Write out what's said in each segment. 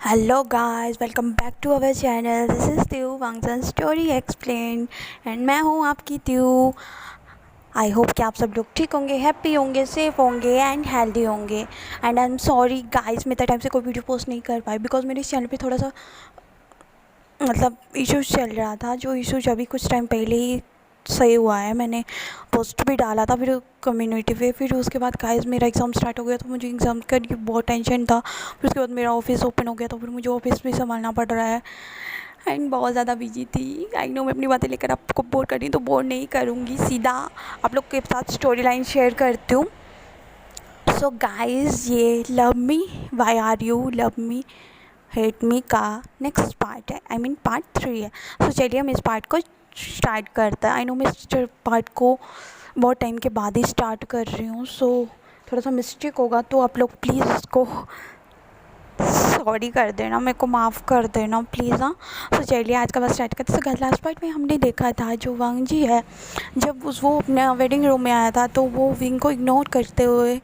Hello guys, welcome back to our channel. This is Tyu Wangzan Story Explained and मैं हूँ आपकी त्यू। I hope कि आप सब लोग ठीक होंगे, हैप्पी होंगे, सेफ होंगे एंड हेल्दी होंगे। And I am sorry guys, मैं इतना टाइम से कोई वीडियो पोस्ट नहीं कर पाई बिकॉज मेरे इस चैनल पे थोड़ा सा इश्यूज चल रहा था। जो इश्यूज अभी कुछ टाइम पहले ही सही हुआ है। मैंने पोस्ट भी डाला था फिर कम्युनिटी पे। फिर उसके बाद गाइस मेरा एग्ज़ाम स्टार्ट हो गया तो मुझे एग्ज़ाम का बहुत टेंशन था। फिर उसके बाद मेरा ऑफिस ओपन हो गया तो फिर मुझे ऑफिस भी संभालना पड़ रहा है एंड बहुत ज़्यादा बिजी थी। आई नो मैं अपनी बातें लेकर आपको बोर कर रही हूँ तो बोर नहीं करूँगी, सीधा आप लोग के साथ स्टोरी लाइन शेयर करती हूँ। सो गाइस ये love me why are you love me hate me का नेक्स्ट पार्ट है, आई मीन पार्ट 3 है। सो चलिए हम इस पार्ट को स्टार्ट करते हैं। आई नो मैं इस पार्ट को बहुत टाइम के बाद ही स्टार्ट कर रही हूँ, सो थोड़ा सा मिस्टेक होगा तो आप लोग प्लीज़ उसको सॉरी कर देना, मेरे को माफ़ कर देना प्लीज़। हाँ, तो चलिए आज का बस स्टार्ट करते हैं। लास्ट पार्ट में हमने देखा था जो वांग जी है, जब वो अपने वेडिंग रूम में आया था तो वो विंग को इग्नोर करते हुए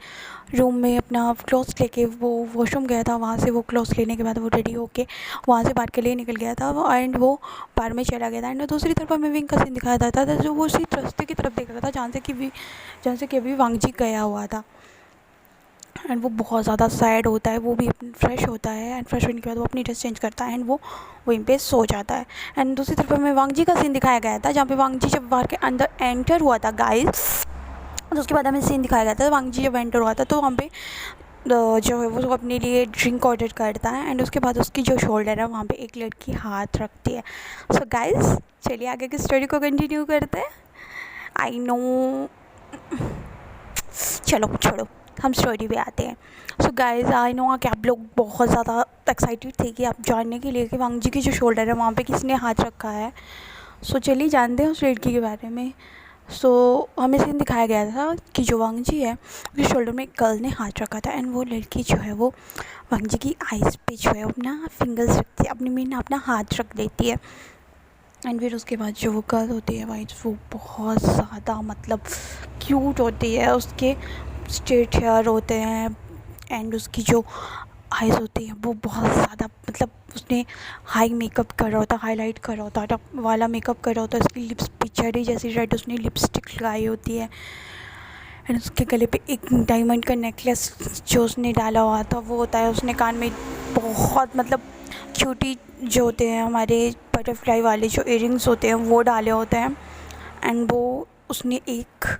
रूम में अपना क्लोथ्स लेके वो वॉशरूम गया था। वहाँ से वो क्लोथ्स लेने के बाद वो रेडी होके वहाँ से बाहर के लिए निकल गया था एंड वो बाहर में चला गया था। एंड दूसरी तरफ हमें विंग का सीन दिखाया जाता था जो वो उसी रास्ते की तरफ देख रहा था जहाँ से कि अभी वांग जी गया हुआ था। एंड वो बहुत ज़्यादा सैड होता है, वो भी फ्रेश होता है एंड फ्रेश होने के बाद वो अपनी ड्रेस चेंज करता है एंड वो वहीं पे सो जाता है। एंड दूसरी तरफ हमें वांग जी का सीन दिखाया गया था जहाँ पे वांग जी जब बाहर के अंदर एंटर हुआ था गाइस, तो उसके बाद हमें सीन दिखाया गया था वांग जी जब एंटर हुआ था तो वहाँ पे जो है वो अपने लिए ड्रिंक ऑर्डर करता है एंड उसके बाद उसकी जो शोल्डर है वहाँ पे एक लड़की हाथ रखती है। सो गाइस चलिए आगे की स्टोरी को कंटिन्यू करते हैं। आई नो, चलो छोड़ो, हम स्टोरी पे आते हैं। सो गाइस आई नो कि आप लोग बहुत ज़्यादा एक्साइटेड थे कि आप जानने के लिए कि वांग जी की जो शोल्डर है वहाँ पे किसने हाथ रखा है। सो चलिए जानते हैं उस लड़की के बारे में। सो हमें सीन दिखाया गया था कि जो वांग जी है उसके शोल्डर में एक गर्ल ने हाथ रखा था एंड वो लड़की जो है वो वांग जी की आइज़ पे जो है अपना फिंगर्स रखती है, अपनी मीन अपना हाथ रख देती है। एंड फिर उसके बाद जो वो गर्ल होती है वाइट, वो बहुत ज़्यादा क्यूट होती है। उसके स्ट्रेट हेयर होते हैं एंड उसकी जो आइज़ होती है वो बहुत ज़्यादा उसने हाई मेकअप कर रहा होता है, हाईलाइट कर रहा होता है वाला मेकअप कर रहा होता है। उसकी लिप्स पिचड़ी जैसी रेड उसने लिपस्टिक लगाई होती है एंड उसके गले पे एक डायमंड का नेकलेस जो उसने डाला हुआ था वो होता है। उसने कान में बहुत छोटी जो होते हैं हमारे बटरफ्लाई वाले जो इयरिंग्स होते हैं वो डाले होते हैं एंड वो उसने एक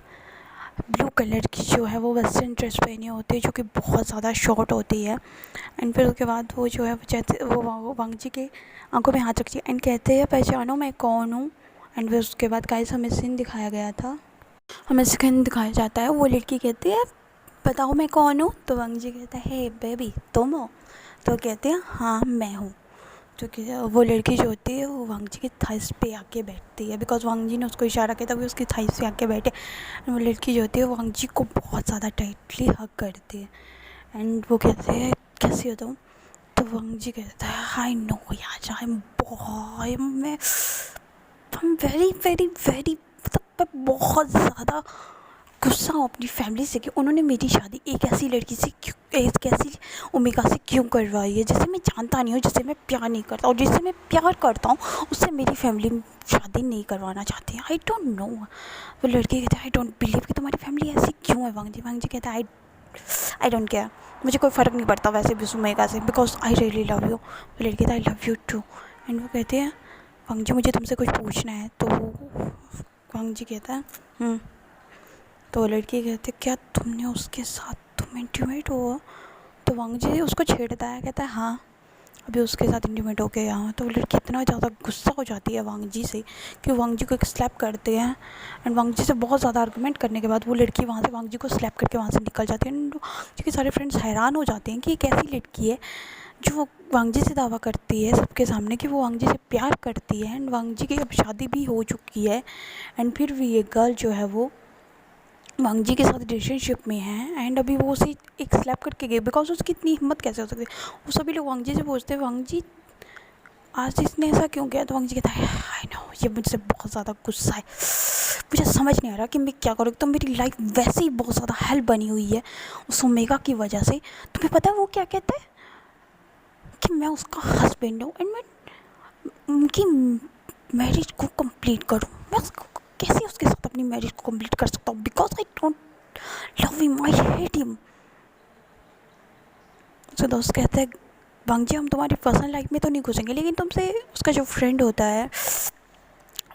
ब्लू कलर की जो है वो वेस्टर्न ड्रेस पहनी होती है जो कि बहुत ज़्यादा शॉर्ट होती है। एंड फिर उसके बाद वो जो है वो वांग जी के आंखों में हाथ रखती है एंड कहते हैं पहचानो मैं कौन हूँ। एंड फिर उसके बाद गाइस हमें सीन दिखाया गया था, हमें सीन दिखाया जाता है। वो लड़की कहती है बताओ मैं कौन हूँ, तो वांग जी कहता है हे बेबी तुम हो, तो कहते हैं हाँ मैं हूँ। तो कि वो लड़की जो होती है वो वांग जी की थाइस पे आके बैठती है बिकॉज वांग जी ने उसको इशारा किया तभी उसकी थाइस पे आके बैठे। वो लड़की जो होती है वो वांग जी को बहुत ज़्यादा टाइटली हग करती है एंड वो कहते हैं कैसी हो तुम, तो वांग जी कहता है आई नो यार आई एम बॉय, मैं वेरी वेरी वेरी मैं बहुत ज़्यादा गुस्सा हूँ अपनी फैमिली से कि उन्होंने मेरी शादी एक ऐसी लड़की से क्यों, एक ऐसी ओमेगा से क्यों करवाई है जिसे मैं जानता नहीं हूँ, जिसे मैं प्यार नहीं करता और जिसे मैं प्यार करता हूँ उससे मेरी फैमिली शादी नहीं करवाना चाहती है। I don't know. वो लड़की कहता है आई डोंट बिलीव कि तुम्हारी फैमिली ऐसी क्यों है। वांग जी कहता है आई डोंट केयर, मुझे कोई फ़र्क नहीं पड़ता वैसे भी ओमेगा से because I really love you. वो लड़की कहता I love you too and वो कहते हैं वांग जी मुझे तुमसे कुछ पूछना है, तो वांग जी कहता है तो लड़की कहती क्या तुमने उसके साथ तुम इंटीमेट हो, तो वांग जी उसको छेड़ता है, कहता है हाँ अभी उसके साथ इंटीमेट हो के यहाँ। तो वो लड़की इतना ज़्यादा गुस्सा हो जाती है वांग जी से कि वांग जी को एक स्लैप करते हैं एंड वांग जी से बहुत ज़्यादा आर्गूमेंट करने के बाद वो लड़की वहाँ से वांग जी को स्लैप करके वहाँ से निकल जाती है एंड वांग जी के सारे फ्रेंड्स हैरान हो जाते हैं कि एक ऐसी लड़की है जो वो वांग जी से दावा करती है सबके सामने कि वो वांग जी से प्यार करती है एंड वांग जी की अब शादी भी हो चुकी है एंड फिर भी ये गर्ल जो है वो वांग जी के साथ रिलेशनशिप में है एंड अभी वो उसे एक स्लैप करके गई बिकॉज उसकी इतनी हिम्मत कैसे हो सकती है। वो सभी लोग वांग जी से पूछते हैं वांग जी आज इसने ऐसा क्यों किया, तो वांग जी कहता है आई नो ये मुझसे बहुत ज़्यादा गुस्सा है, मुझे समझ नहीं आ रहा कि मैं क्या करूँ। तो मेरी लाइफ वैसे ही बहुत ज़्यादा हेल्प बनी हुई है उस ओमेगा की वजह से। तुम्हें पता है वो क्या कहता है कि कि मैं उसका हस्बैंड हूँ एंड मैं उनकी मैरिज को कंप्लीट करूँ। मैं उसको कैसे उसके साथ अपनी मैरिज को कंप्लीट कर सकता हूँ, because I don't love him, I hate him. तो दोस्त कहते हैं वांग जी हम तुम्हारी पर्सनल लाइफ में तो नहीं घुसेंगे, लेकिन तुमसे उसका जो फ्रेंड होता है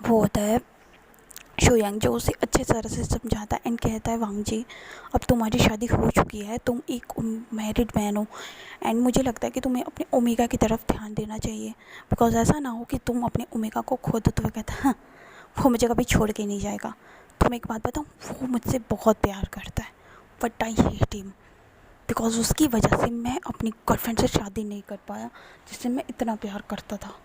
वो होता है शोयांग, जो उसे अच्छे तरह से समझाता है एंड कहता है वांग जी अब तुम्हारी शादी हो चुकी है, तुम एक मैरिड मैन हो एंड मुझे लगता है कि तुम्हें अपने ओमेगा की तरफ ध्यान देना चाहिए, बिकॉज ऐसा ना हो कि तुम अपने ओमेगा को खो दो। तो वह कहता है हाँ, वो मुझे कभी छोड़ के नहीं जाएगा। तुम एक बात बताऊँ, वो मुझसे बहुत प्यार करता है but I hate him, because उसकी वजह से मैं अपनी गर्लफ्रेंड से शादी नहीं कर पाया जिससे मैं इतना प्यार करता था।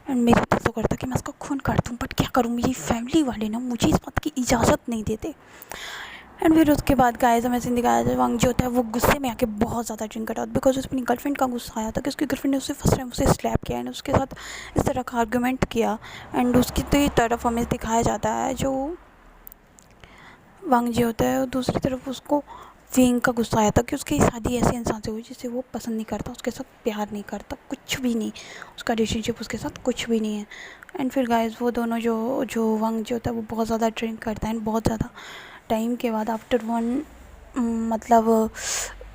एंड मेरा दिल तो करता कि मैं उसका खून काट दूँ, बट क्या करूँ, मेरी फैमिली वाले ना मुझे इस बात की इजाज़त नहीं देते। एंड फिर उसके बाद गाइस हमें सीन दिखाया था वांग जो होता है वो गुस्से में आके बहुत ज़्यादा ड्रिंक करता था, बिकॉज उसकी अपनी गर्लफ्रेंड का गुस्सा आया था कि उसकी गर्लफ्रेंड ने उसे फर्स्ट टाइम उसे स्लैप किया एंड उसके साथ इस तरह का आर्गूमेंट किया। एंड उसकी तो तरफ हमें दिखाया जाता है जो वांग जी होता है, और दूसरी तरफ उसको विंग का गुस्सा आया था कि उसकी शादी ऐसे इंसान से हुई जिसे वो पसंद नहीं करता, उसके साथ प्यार नहीं करता, कुछ भी नहीं, उसका रिलेशनशिप उसके साथ कुछ भी नहीं है। एंड फिर गाइस वो दोनों जो जो वांग जी होता है वो बहुत ज़्यादा ड्रिंक करता है एंड बहुत ज़्यादा टाइम के बाद आफ्टर मतलब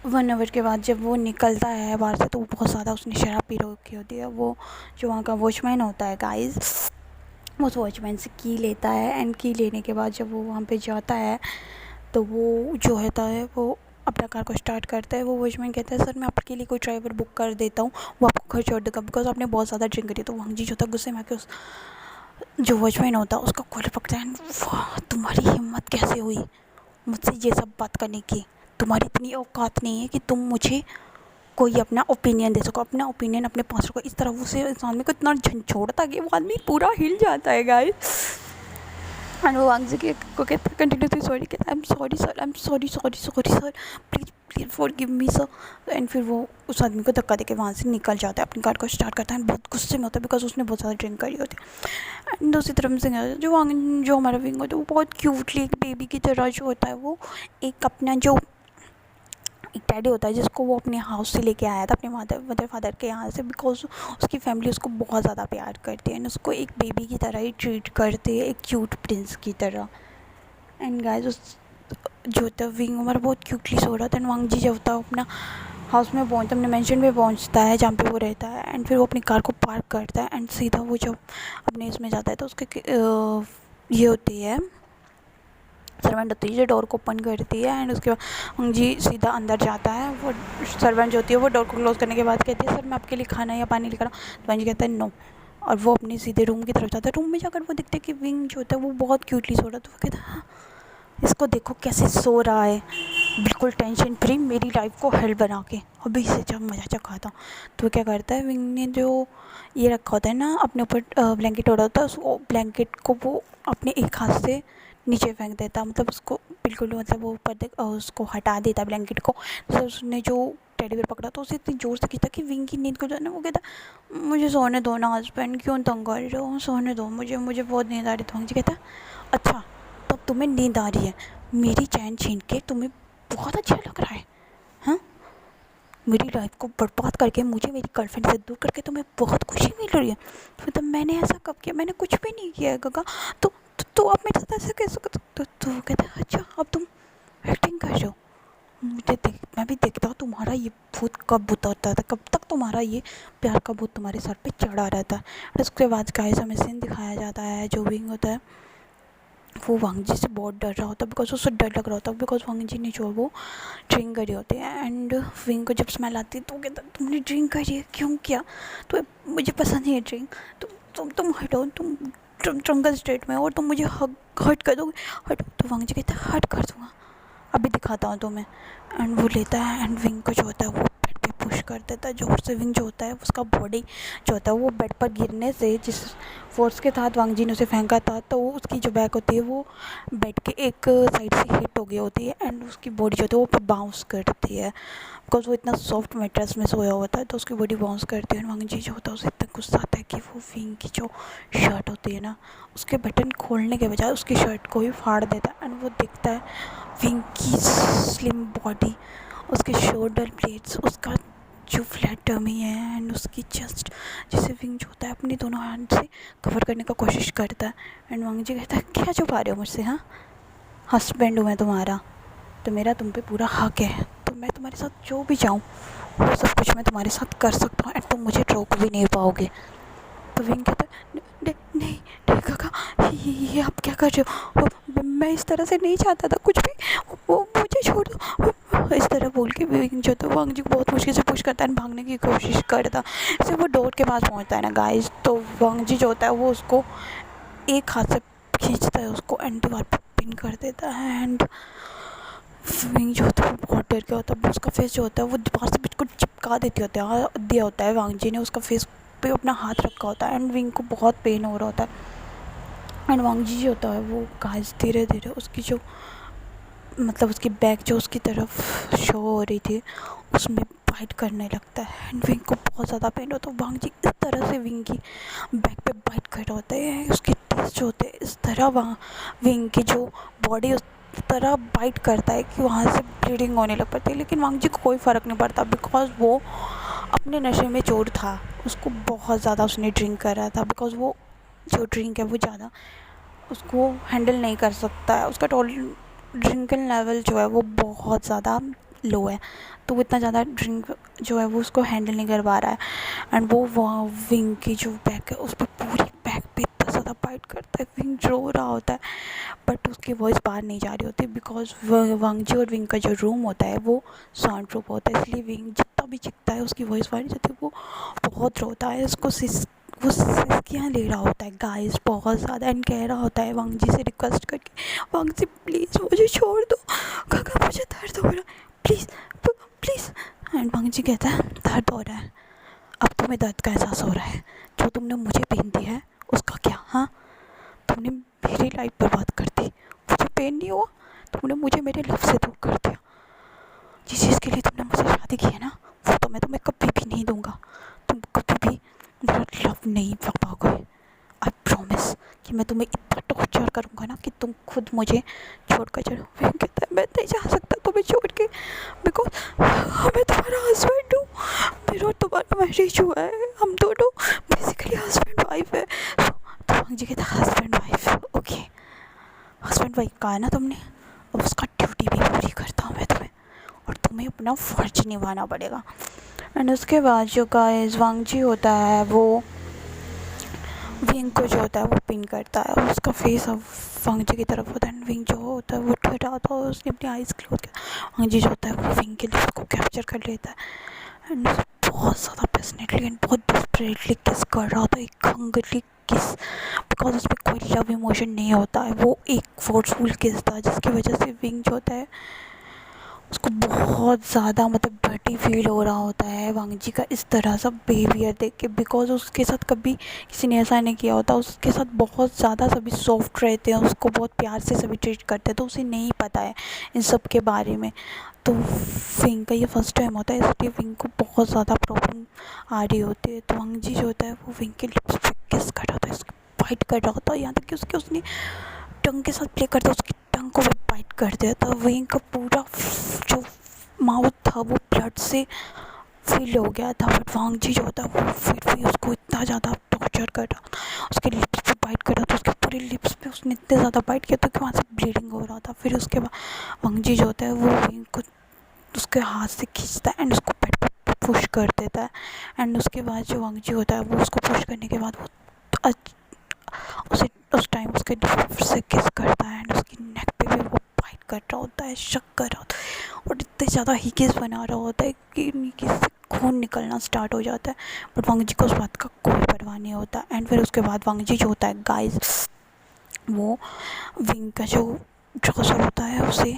1 आवर के बाद जब वो निकलता है बाहर से तो वो बहुत ज़्यादा उसने शराब पी रखी होती है। वो जो वहाँ का वॉचमैन होता है गाइस, वो उस वॉचमैन से की लेता है एंड की लेने के बाद जब वो वहाँ पे जाता है तो वो जो होता है वो अपना कार को स्टार्ट करता है। वो वॉचमैन कहता है सर मैं आपके लिए कोई ड्राइवर बुक कर देता हूँ, वो आपको घर छोड़ देगा, बिकॉज आपने बहुत ज़्यादा ड्रिंक करी। तो वांग जी जो था गुस्से में आके उस जो वॉचमैन होता है उसका कॉलर पकड़ता है, वाह तुम्हारी हिम्मत कैसे हुई मुझसे ये सब बात करने की, तुम्हारी इतनी औकात नहीं है कि तुम मुझे कोई अपना ओपिनियन दे सको, अपना ओपिनियन अपने पास रखो। इस तरह उसे इंसान में को इतना झंझोड़ता कि वो आदमी पूरा हिल जाता है गाइस। एंड वो वांग जी को कहता है कंटिन्यूसली सॉरी, कहता है I am sorry sir, I am sorry sorry sorry sir, please please forgive me sir. And फिर वो उस आदमी को धक्का देके वहाँ से निकल जाता है, अपनी कार को स्टार्ट करता है, बहुत गुस्से में होता है बिकॉज उसने बहुत ज़्यादा ड्रिंक करी होती है। एंड दूसरी तरफ से जो हमारा विंग होता है वो बहुत क्यूटली एक बेबी की तरह जो होता है, वो एक अपना जो एक डैडी होता है जिसको वो अपने हाउस से लेके आया था अपने मदर फादर के यहाँ से, बिकॉज उसकी फैमिली उसको बहुत ज़्यादा प्यार करती है एंड उसको एक बेबी की तरह ही ट्रीट करते हैं, एक क्यूट प्रिंस की तरह। एंड गाइस उस जो होता है विंग हमारा बहुत क्यूटली सो रहा था एंड वांग जी जब होता है अपना हाउस में पहुँचता, अपने मेंशन में पहुँचता है जहाँ पे वो रहता है एंड फिर वो अपनी कार को पार्क करता है एंड सीधा वो जब अपने इसमें जाता है तो उसके ये होती है सर्वेंट होती है जो डोर को ओपन करती है एंड उसके बाद वांग जी सीधा अंदर जाता है। वो सर्वेंट जो होती है वो डोर को क्लोज़ करने के बाद कहती है सर मैं आपके लिए खाना या पानी लेकर आऊँ, तो वांग जी कहता है नो, और वो अपने सीधे रूम की तरफ जाता है। रूम में जाकर वो देखते हैं कि विंग जो होता है वो बहुत क्यूटली सो रहा है, तो वो कहता है हाँ इसको देखो कैसे सो रहा है, बिल्कुल टेंशन फ्री, मेरी लाइफ को हेल बना के अभी इसे जब मज़ा चखाता हूँ। तो क्या करता है विंग ने जो ये रखा होता है ना अपने ऊपर ब्लैंकेट ओढ़ा होता है, उस ब्लैंकेट को वो अपने एक हाथ से नीचे फेंक देता, मतलब उसको बिल्कुल मतलब वो ऊपर उसको हटा देता ब्लैंकेट को। तो उसने जो टेडी बेयर पकड़ा तो उसे इतनी ज़ोर से खींचा कि विंग की नींद को जाने, वो कहता मुझे सोने दो ना हस्बैंड, क्यों तंग कर रहे हो, सोने दो मुझे बहुत नींद आ रही। तो जी कहता अच्छा तब तुम्हें नींद आ रही है, मेरी चैन छीन के तुम्हें बहुत अच्छा लग रहा है, हाँ मेरी लाइफ को बर्बाद करके मुझे मेरी गर्लफ्रेंड से दूर करके तुम्हें बहुत खुशी मिल रही है। मतलब मैंने ऐसा कब किया, मैंने कुछ भी नहीं किया है गगा, तो आप मेरे साथ ऐसे कैसे तो कहते हैं अच्छा अब तुम एक्टिंग कर रहे हो, मैं भी देखता हूँ तुम्हारा ये भूत कब उतरता था, कब तक तुम्हारा ये प्यार का भूत तुम्हारे सर पे चढ़ा रहता है। और उसके बाद गाइस हमें सीन दिखाया जाता है जो विंग होता है वो वांग जी से बहुत डर रहा होता है, बिकॉज उससे डर लग रहा होता है, बिकॉज वांग जी ने जो वो ड्रिंक करी होती है एंड विंग को जब स्मेल आती है तो कहता तुमने ड्रिंक करी है, क्यों किया, तो मुझे पसंद नहीं है ड्रिंक, तो तुम हटो, तुम ड्रंकन स्टेट में और तुम मुझे हर्ट कर दोगे, हटो। तो वांग जी कहता है हर्ट कर दूँगा, अभी दिखाता हूँ तुम्हें। एंड वो लेता है एंड विंग को जो होता है वो बेड पे पुश कर देता है जोर से। विंग जो होता है उसका बॉडी जो होता है वो बेड पर गिरने से जिस फोर्स के साथ वांग जी ने उसे फेंका था तो उसकी जो बैक होती है वो बेड के एक साइड से हिट हो गई होती है एंड उसकी बॉडी जो होती है वो बाउंस करती है, बिकॉज वो इतना सॉफ्ट मैट्रेस में सोया होता है तो उसकी बॉडी बाउंस करती है। वांग जी जो होता है उसे इतना गुस्सा आता है कि वो विंग की जो शर्ट होती है ना उसके बटन खोलने के बजाय उसकी शर्ट को ही फाड़ देता है एंड वो दिखता है विंग की स्लिम बॉडी, उसके शोल्डर ब्लेड्स, उसका जो फ्लैट टमी है एंड उसकी चेस्ट, जिसे विंग जो होता है अपनी दोनों हैंड से कवर करने का कोशिश करता है। एंड वांग जी कहता है क्या छुपा रहे हो मुझसे, हाँ, हस्बैंड हूँ मैं तुम्हारा, तो मेरा तुम पे पूरा हक है, तो मैं तुम्हारे साथ जो भी चाहूँ वो सब कुछ मैं तुम्हारे साथ कर सकता हूँ एंड तुम मुझे रोक भी नहीं पाओगे। तो विंग कहता है नहीं नहीं काका, ये आप क्या कर रहे हो, मैं इस तरह से नहीं चाहता था कुछ भी, वो मुझे छोड़ दो। इस तरह बोल के विंग जो तो वांग जी को बहुत मुश्किल से पुश करता है, भागने की कोशिश करता है। जब वो डोर के पास पहुंचता है ना गाइस, तो वांग जी जो होता है वो उसको एक हाथ से खींचता है उसको एंड दीवार पर पिन कर देता है। एंड विंग जो होता है वो बहुत डर गया होता है, उसका फेस जो होता है वो दीवार से बिल्कुल चिपका दिया होता है। वांग जी ने उसका फेस पे अपना हाथ रखा होता है एंड विंग को बहुत पेन हो रहा होता है। एंड वांग जी जो होता है वो गाइस धीरे धीरे उसकी जो मतलब उसकी बैक जो उसकी तरफ शो हो रही थी उसमें बाइट करने लगता है एंड विंग को बहुत ज़्यादा पेन होता है। वांग जी इस तरह से विंग की बैक पे बाइट कर रहे होते हैं, उसके टीथ जो होते हैं इस तरह वहाँ विंग की जो बॉडी उस तरह बाइट करता है कि वहाँ से ब्लीडिंग होने लग पड़ती है। लेकिन वांग जी को कोई फ़र्क नहीं पड़ता बिकॉज वो अपने नशे में चोर था, उसको बहुत ज़्यादा उसने ड्रिंक कर रहा था। बिकॉज वो जो ड्रिंक है वो ज़्यादा उसको हैंडल नहीं कर सकता है, उसका ड्रिंकिंग लेवल जो है वो बहुत ज़्यादा लो है, तो वो इतना ज़्यादा ड्रिंक जो है वो उसको हैंडल नहीं कर पा रहा है। एंड वो विंग की जो बैक है उस पर पूरी बैक पे इतना ज़्यादा बाइट करता है, विंग रो रहा होता है बट उसकी वॉइस बाहर नहीं जा रही होती बिकॉज वांग जी और विंग का जो रूम होता है वो साउंड प्रूफ होता है, इसलिए विंग जितना भी चिखता है उसकी वॉइस बाहर नहीं जाती, वो बहुत रोता है, वो सिसकियाँ ले रहा होता है गाइस बहुत ज़्यादा एंड कह रहा होता है वांग जी से रिक्वेस्ट करके, वांग जी प्लीज़ मुझे छोड़ दो काका, मुझे दर्द हो रहा है, प्लीज़ प्लीज़। एंड वांग जी कहता है दर्द हो रहा है, अब तुम्हें दर्द का एहसास हो रहा है, जो तुमने मुझे पेन दी है उसका क्या, हाँ, तुमने मेरी लाइफ बर्बाद कर दी, मुझे पेन नहीं हुआ, तुमने मुझे मेरे लव से दूर कर दिया, जिस चीज़ के लिए तुमने मुझसे शादी की है ना वो तो मैं तुम्हें कभी भी नहीं दूंगा, तुम कभी भी मेरा लव नहीं पा पाओगे, आई प्रॉमिस कि मैं तुम्हें इतना टॉर्चर करूँगा ना कि तुम खुद मुझे छोड़ कर चलो। फिर कहता है मैं नहीं जा सकता तुम्हें छोड़ के बिकॉज मैं तुम्हारा हस्बैंड हूँ, मेरा और तुम्हारा मैरिज हुआ है, हम दोनों बेसिकली हस्बैंड वाइफ है। तो वांग जी कहता है husband wife, okay husband wife कहा है ना तुमने, अब उसका ड्यूटी भी पूरी करता हूँ मैं तुम्हें, और तुम्हें अपना फ़र्ज निभाना पड़ेगा। एंड उसके बाद जो गाइस वांग जी होता है वो विंग को जो होता है वो पिन करता है और उसका फेस अब वांग जी की तरफ होता है। विंग जो होता है वो डरा होता है और उसने अपनी आइज़ क्लोज किया, वांग जी जो होता है वो विंग के लिप्स को कैप्चर कर लेता है एंड बहुत ज़्यादा पैशनेटली एंड बहुत डिस्परेटली किस कर रहा होता है, एक हंगरली किस, बिकॉज उसमें कोई लव इमोशन नहीं होता है, वो एक फोर्सफुल किस था जिसकी वजह से विंग जो होता है उसको बहुत ज़्यादा मतलब डर्टी फील हो रहा होता है वांग जी का इस तरह सा बिहेवियर देख के, बिकॉज उसके साथ कभी किसी ने ऐसा नहीं किया होता, उसके साथ बहुत ज़्यादा सभी सॉफ्ट रहते हैं, उसको बहुत प्यार से सभी ट्रीट करते हैं, तो उसे नहीं पता है इन सब के बारे में। तो विंग का ये फर्स्ट टाइम होता है इसलिए विंग को बहुत ज़्यादा प्रॉब्लम आ रही होती है। तो वांग जी जो होता है वो विंग के लिप्स पे किस कर रहा होता है, उसको फाइट कर रहा होता है, यहाँ तक कि उसने टंग के साथ प्ले करता है, उसकी टंग को भी बाइट कर दिया था। विंग का पूरा जो माउथ था वो ब्लड से फिल हो गया था, बट वांग जी जो होता है वो फिर भी उसको इतना ज़्यादा टॉर्चर कर रहा, उसके लिप्स पे बाइट कर रहा था, उसके पूरे लिप्स पे उसने इतने ज़्यादा बाइट किया था कि वहाँ से ब्लीडिंग हो रहा था। फिर उसके बाद वांग जी जो होता है वो विंग को उसके हाथ से खींचता है एंड उसको पेट पे पुश कर देता है। एंड उसके बाद जो वांग जी होता है वो उसको पुश करने के बाद वो उसे उस टाइम उसके लिप्स से किस करता है एंड उसकी नेक पे भी वो बाइट कर रहा होता है, शक कर रहा होता है और इतने ज़्यादा ही किस बना रहा होता है कि किस से खून निकलना स्टार्ट हो जाता है, बट वांग जी को उस बात का कोई परवाह नहीं होता। एंड फिर उसके बाद वांग जी जो होता है गाइस वो विंग का जो ट्राउज़र होता है उसे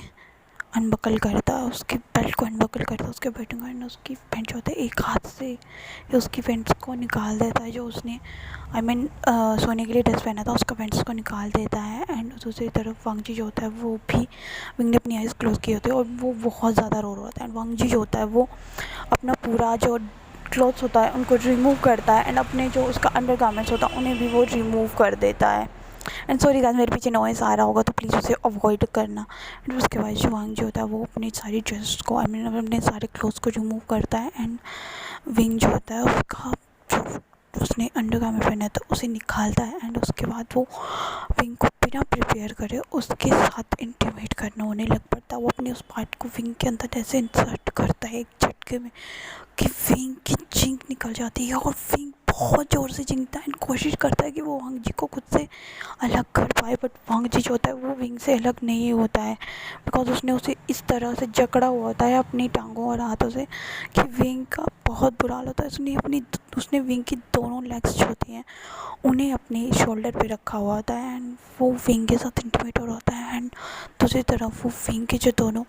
अनबकल करता है, उसकी बेल्ट को अनबकल करता है, उसके बेल्ट को एंड उसकी पैंट जो होता है एक हाथ से उसकी पैंट्स को निकाल देता है, जो उसने सोने के लिए ड्रेस पहना था उसका पैंट्स को निकाल देता है। एंड दूसरी तरफ वांग जी जो होता है वो भी विंग ने अपनी आइज़ क्लोज की होती है और वो बहुत ज़्यादा रो रहा होता है। एंड वांग जी जो होता है वो अपना पूरा जो क्लॉथ्स होता है उनको रिमूव करता है एंड अपने जो उसका अंडर गारमेंट्स होता है उन्हें भी वो रिमूव कर देता है। एंड सॉरी गाइस, मेरे पीछे नॉइस आ रहा होगा तो प्लीज़ उसे अवॉइड करना। एंड उसके बाद जुवांग जो होता है वो अपनी सारी ड्रेस को, आई मीन अपने सारे क्लोथ्स को रिमूव करता है। एंड विंग जो होता है उसका जो उसने अंडरगारमेंट पहना है तो उसे निकालता है। एंड उसके बाद वो विंग को बिना प्रिपेयर करे उसके साथ इंटीमेट करना होने लग पड़ता है। वो अपने उस पार्ट को विंग के अंदर ऐसे इंसर्ट करता है एक झटके में कि विंग की चिंक निकल जाती है और विंग बहुत ज़ोर से चिंकता है एंड कोशिश करता है कि वो वांग जी को खुद से अलग कर पाए। बट वांग जी जो होता है वो विंग से अलग नहीं होता है, बिकॉज उसने उसे इस तरह से जकड़ा हुआ होता है अपनी टांगों और हाथों से कि विंग का बहुत बुरा हाल होता है। उसने विंग की दोनों लेग्स जो होती हैं उन्हें अपने शोल्डर पे रखा हुआ होता है एंड वो विंग के साथ इंटीमेट हो रहा होता है। एंड दूसरी तरफ वो विंग के जो दोनों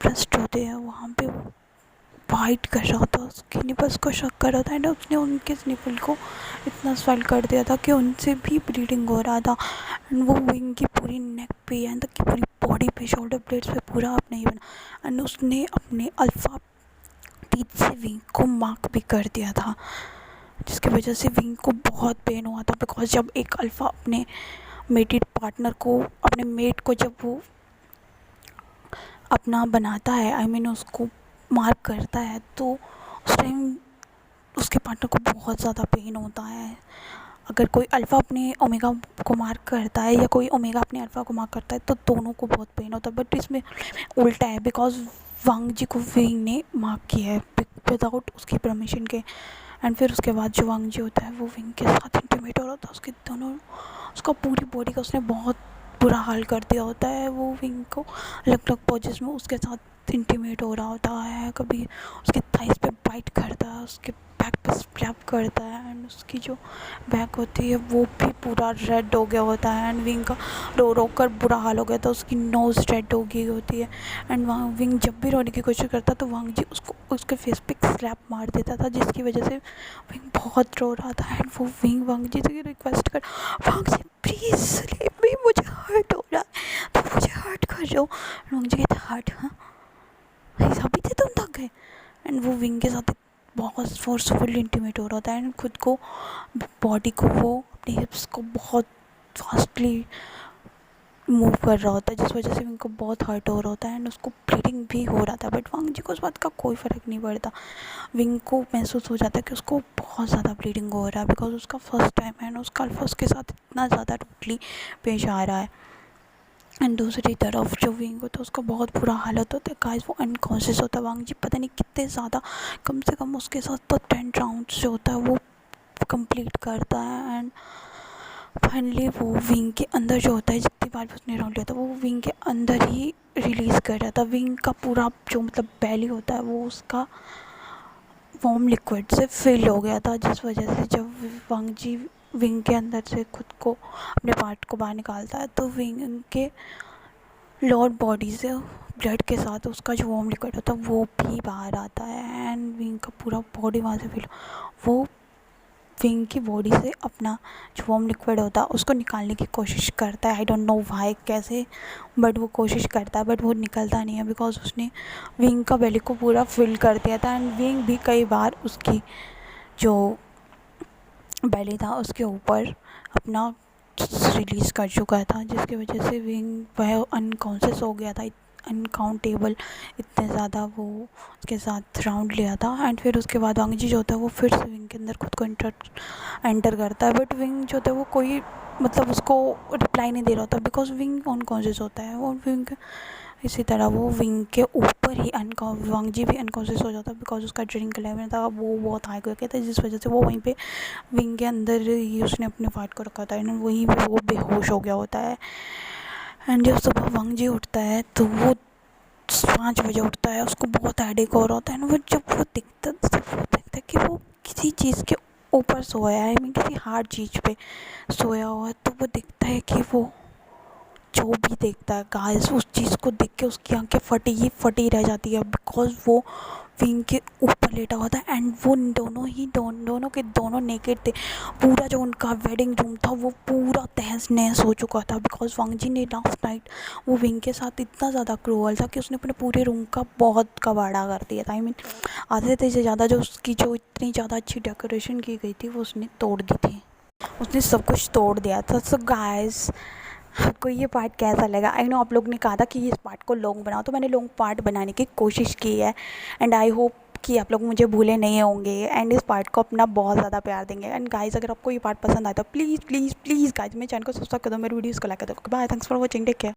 ब्रेस्ट होते हैं वहाँ पे वो फाइट कर रहा था, उसके निपल्स को शक कर रहा था। एंड उसने उनके निपल को इतना स्वेल कर दिया था कि उनसे भी ब्लीडिंग हो रहा था। एंड वो विंग की पूरी नेक पे एंड तक की पूरी बॉडी पे, शोल्डर ब्लेड्स पे पूरा अपने ही बना। एंड उसने अपने अल्फ़ा टीथ से विंग को मार्क भी कर दिया था, जिसकी वजह से विंग को बहुत पेन हुआ था। बिकॉज जब एक अल्फ़ा अपने मेटेड पार्टनर को, अपने मेट को जब वो अपना बनाता है, आई मीन उसको मार्क करता है, तो उस टाइम उसके पार्टनर को बहुत ज़्यादा पेन होता है। अगर कोई अल्फ़ा अपने ओमेगा को मार्क करता है या कोई ओमेगा अपने अल्फ़ा को मार्क करता है तो दोनों को बहुत पेन होता है। बट इसमें उल्टा है, बिकॉज वांग जी को विंग ने मार्क किया है विदाउट उसकी परमिशन के। एंड फिर उसके बाद जो वांग जी होता है वो विंग के साथ इंटीमेट हो रहा था, उसके दोनों, उसका पूरी बॉडी का उसने बहुत बुरा हाल कर दिया होता है। वो विंग को अलग अलग पोजेस में उसके साथ इंटीमेट हो रहा होता है, कभी उसके थाइस पे बाइट करता है, उसके बैक पे स्लैप करता है। एंड उसकी जो बैक होती है वो भी पूरा रेड हो गया होता है। एंड विंग का रो रो कर बुरा हाल हो गया था, उसकी नोज़ रेड हो गई होती है। एंड वहाँ विंग जब भी रोने की कोशिश करता तो वांग जी उसको उसके फेस पे स्लैप मार देता था, जिसकी वजह से विंग बहुत रो रहा था। एंड वो विंग वांग जी से रिक्वेस्ट कर, वांग जी प्लीज़ लीव मी, मुझे हर्ट हो रहा है तो मुझे हर्ट कर दो। वांग जी कहते हर्ट, हाँ अभी थे तुम थक गए। एंड वो विंग के साथ बहुत फोर्सफुली इंटीमेट हो रहा था एंड खुद को, बॉडी को, वो अपनी हिप्स को बहुत फास्टली मूव कर रहा होता है, जिस वजह से उनको बहुत हर्ट हो रहा होता है एंड उसको ब्लीडिंग भी हो रहा था। बट वांग जी को उस बात का कोई फ़र्क नहीं पड़ता। विंग को महसूस हो जाता है कि उसको बहुत ज़्यादा ब्लीडिंग हो रहा है, बिकॉज उसका फर्स्ट टाइम है एंड उसका अल्फा उसके साथ इतना ज़्यादा रूडली पेश आ रहा है। एंड दूसरी तरफ जो विंग होता है उसका बहुत बुरा हालत होता है गाइस, वो अनकॉन्शियस होता है। वांग जी पता नहीं कितने ज़्यादा, कम से कम उसके साथ तो 10 राउंड्स जो होता है वो कंप्लीट करता है। एंड फाइनली वो विंग के अंदर जो होता है, जितनी बार भी उसने राउंड लिया था वो विंग के अंदर ही रिलीज़ कर रहा था। विंग का पूरा जो मतलब बैली होता है वो उसका वार्म लिक्विड से फिल हो गया था, जिस वजह से जब वांग जी विंग के अंदर से खुद को, अपने पार्ट को बाहर निकालता है तो विंग के लोअर बॉडी से ब्लड के साथ उसका जो वार्म लिक्विड होता है वो भी बाहर आता है। एंड विंग का पूरा बॉडी वहाँ से फिल, वो विंग की बॉडी से अपना जो वार्म लिक्विड होता है उसको निकालने की कोशिश करता है। आई डोंट नो वाई कैसे, बट वो कोशिश करता है बट वो निकलता नहीं है, बिकॉज उसने विंग का बेली को पूरा फिल कर दिया था। एंड विंग भी कई बार उसकी जो बेली था उसके ऊपर अपना रिलीज़ कर चुका था, जिसकी वजह से विंग वह अनकॉन्शियस हो गया था। अनकाउंटेबल इतने ज़्यादा वो उसके साथ राउंड लिया था। एंड फिर उसके बाद वांग जी जो होता है वो फिर से विंग के अंदर खुद को एंटर करता है। बट विंग जो होता है वो कोई मतलब उसको रिप्लाई नहीं दे रहा होता, बिकॉज विंग अनकॉन्शियस होता है। वो विंग इसी तरह वो विंग के ऊपर ही वांग जी भी अनकॉन्शियस हो जाता है, बिकॉज उसका ड्रिंक लेवल था वो बहुत हाई हो गया था, जिस वजह से वो वहीं पे विंग के अंदर ही उसने अपने फाइट को रखा था एंड वहीं पे वो बेहोश हो गया होता है। एंड जब सुबह वांग जी उठता है तो वो 5 बजे उठता है, उसको बहुत हेडेक हो रहा होता है। एंड वो जब वो दिखता है कि वो किसी चीज़ के ऊपर सोया है, आई मीन किसी हार्ड चीज़ पे सोया हुआ है, तो वो दिखता है कि वो जो भी देखता है गाइस उस चीज़ को देख के उसकी आंखें फटी रह जाती है, बिकॉज वो विंग के ऊपर लेटा हुआ था एंड वो दोनों के दोनों नेकेड थे। पूरा जो उनका वेडिंग रूम था वो पूरा तहस नहस हो चुका था, बिकॉज वांग जी ने लास्ट नाइट वो विंग के साथ इतना ज़्यादा क्रूअल था कि उसने अपने पूरे रूम का बहुत कबाड़ा कर दिया था। आई मीन आधे से ज़्यादा जो उसकी जो इतनी ज़्यादा अच्छी डेकोरेशन की गई थी वो उसने तोड़ दी थी। उसने सब कुछ तोड़ दिया था। सो गाइस, आपको ये पार्ट कैसा लगा? आई नो आप लोग ने कहा था कि इस पार्ट को लॉन्ग बनाओ, तो मैंने लॉन्ग पार्ट बनाने की कोशिश की है। एंड आई होप कि आप लोग मुझे भूले नहीं होंगे एंड इस पार्ट को अपना बहुत ज़्यादा प्यार देंगे। एंड गाइस, अगर आपको ये पार्ट पसंद आया तो प्लीज़ प्लीज़ प्लीज़ गाइस मेरे चैनल को सब्सक्राइब कर दो, मेरे वीडियोज़ को लाइक कर दो। Bye, thanks for watching, take care.